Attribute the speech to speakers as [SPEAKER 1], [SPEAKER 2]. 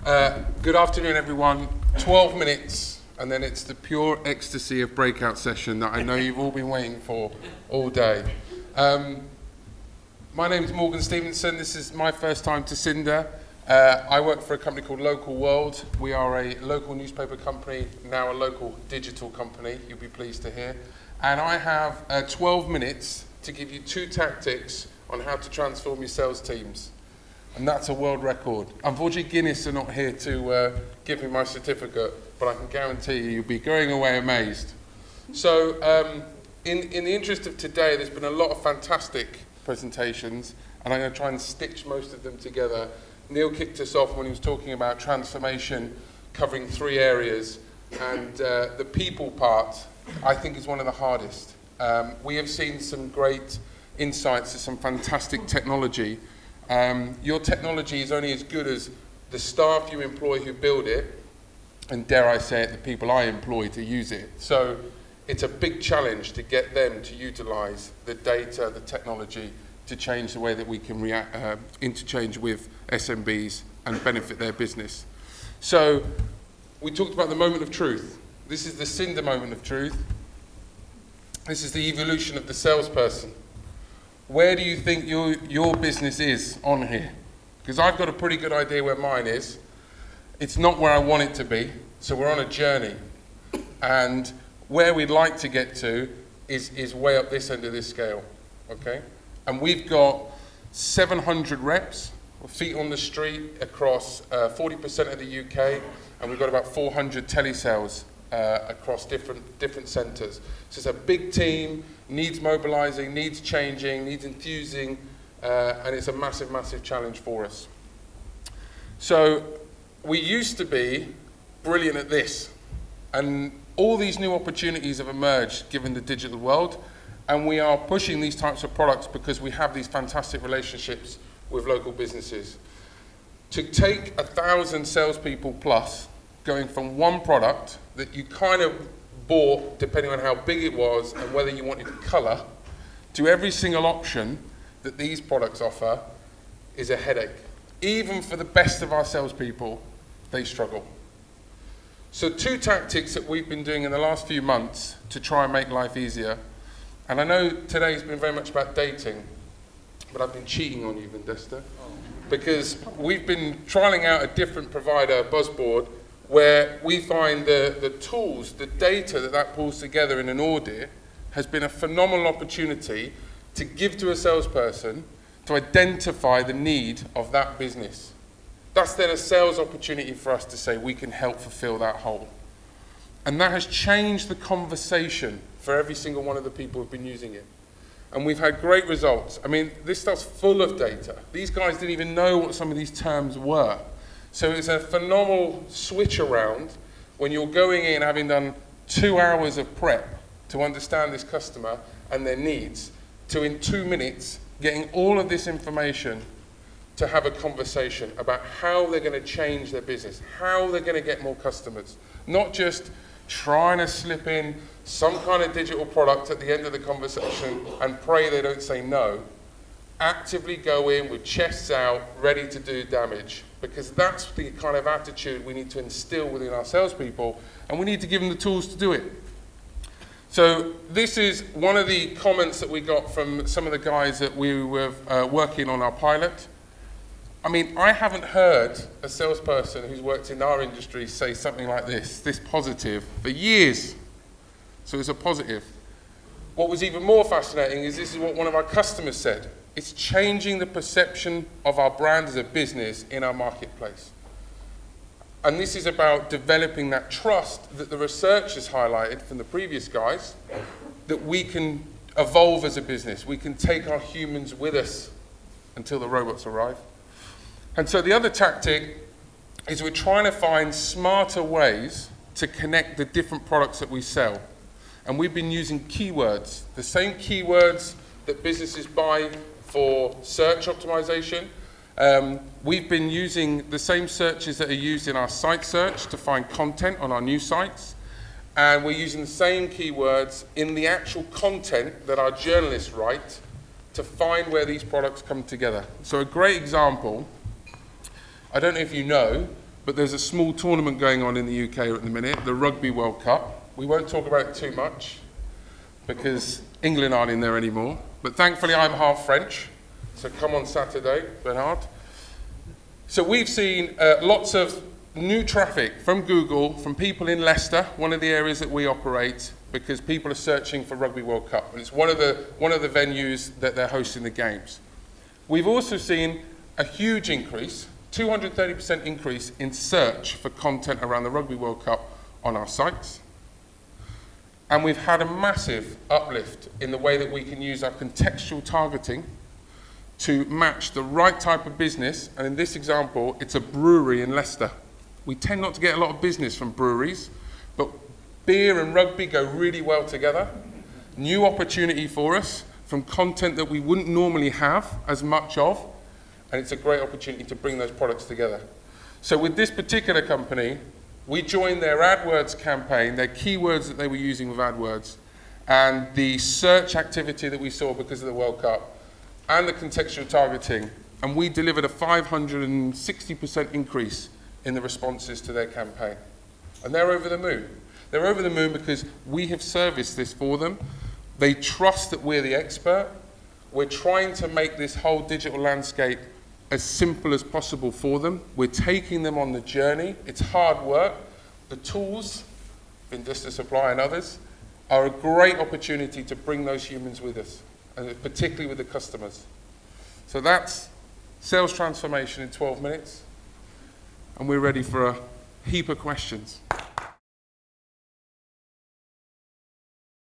[SPEAKER 1] Good afternoon, everyone. 12 minutes, and then it's the pure ecstasy of breakout session that I know you've all been waiting for all day. My name is Morgan Stevenson. This is my first time to Cinder. I work for a company called Local World. We are a local newspaper company, now a local digital company, you'll be pleased to hear. And I have 12 minutes to give you 2 tactics on how to transform your sales teams. And that's a world record. Unfortunately, Guinness are not here to give me my certificate, but I can guarantee you'll be going away amazed. So, in the interest of today, there's been a lot of fantastic presentations, and I'm going to try and stitch most of them together. Neil kicked us off when he was talking about transformation, covering 3 areas, and the people part, I think, is one of the hardest. We have seen some great insights to some fantastic technology. Your technology is only as good as the staff you employ who build it, and dare I say it, the people I employ to use it. So it's a big challenge to get them to utilize the data, the technology, to change the way that we can interchange with SMBs and benefit their business. So we talked about the moment of truth. This is the Cinder moment of truth. This is the evolution of the salesperson. Where do you think your business is on here? Because I've got a pretty good idea where mine is. It's not where I want it to be, so we're on a journey. And where we'd like to get to is way up this end of this scale, okay? And we've got 700 reps, feet on the street across 40% of the UK, and we've got about 400 telesales across different centres. So it's a big team, needs mobilising, needs changing, needs enthusing, and it's a massive, massive challenge for us. So we used to be brilliant at this, and all these new opportunities have emerged given the digital world, and we are pushing these types of products because we have these fantastic relationships with local businesses. To take 1,000 salespeople plus, going from one product that you kind of bought, depending on how big it was and whether you wanted colour, to every single option that these products offer is a headache. Even for the best of our salespeople, they struggle. So 2 tactics that we've been doing in the last few months to try and make life easier. And I know today's been very much about dating, but I've been cheating on you, Vendesta, because we've been trialling out a different provider, Buzzboard, where we find the tools, the data that pulls together in an audit has been a phenomenal opportunity to give to a salesperson to identify the need of that business. That's then a sales opportunity for us to say we can help fulfill that hole. And that has changed the conversation for every single one of the people who've been using it. And we've had great results. I mean, this stuff's full of data. These guys didn't even know what some of these terms were. So it's a phenomenal switch around when you're going in having done 2 hours of prep to understand this customer and their needs, to in 2 minutes getting all of this information to have a conversation about how they're going to change their business, how they're going to get more customers, not just trying to slip in some kind of digital product at the end of the conversation and pray they don't say no. Actively go in with chests out, ready to do damage, because that's the kind of attitude we need to instill within our salespeople, and we need to give them the tools to do it. So this is one of the comments that we got from some of the guys that we were working on our pilot. I mean, I haven't heard a salesperson who's worked in our industry say something like this positive, for years. So it's a positive. What was even more fascinating is this is what one of our customers said. It's changing the perception of our brand as a business in our marketplace. And this is about developing that trust that the research has highlighted from the previous guys, that we can evolve as a business. We can take our humans with us until the robots arrive. And so the other tactic is we're trying to find smarter ways to connect the different products that we sell. And we've been using keywords, the same keywords that businesses buy for search optimization. We've been using the same searches that are used in our site search to find content on our new sites. And we're using the same keywords in the actual content that our journalists write to find where these products come together. So a great example, I don't know if you know, but there's a small tournament going on in the UK at the minute, the Rugby World Cup. We won't talk about it too much because England aren't in there anymore. But thankfully I'm half French, so come on Saturday, Bernard. So we've seen lots of new traffic from Google, from people in Leicester, one of the areas that we operate, because people are searching for Rugby World Cup, and it's one of the venues that they're hosting the games. We've also seen a huge increase, 230% increase in search for content around the Rugby World Cup on our sites. And we've had a massive uplift in the way that we can use our contextual targeting to match the right type of business. And in this example, it's a brewery in Leicester. We tend not to get a lot of business from breweries, but beer and rugby go really well together. New opportunity for us from content that we wouldn't normally have as much of, and it's a great opportunity to bring those products together. So with this particular company, we joined their AdWords campaign, their keywords that they were using with AdWords, and the search activity that we saw because of the World Cup, and the contextual targeting, and we delivered a 560% increase in the responses to their campaign. And they're over the moon. They're over the moon because we have serviced this for them. They trust that we're the expert. We're trying to make this whole digital landscape as simple as possible for them. We're taking them on the journey. It's hard work. The tools, Invista Supply and others, are a great opportunity to bring those humans with us, and particularly with the customers. So that's sales transformation in 12 minutes, and we're ready for a heap of questions.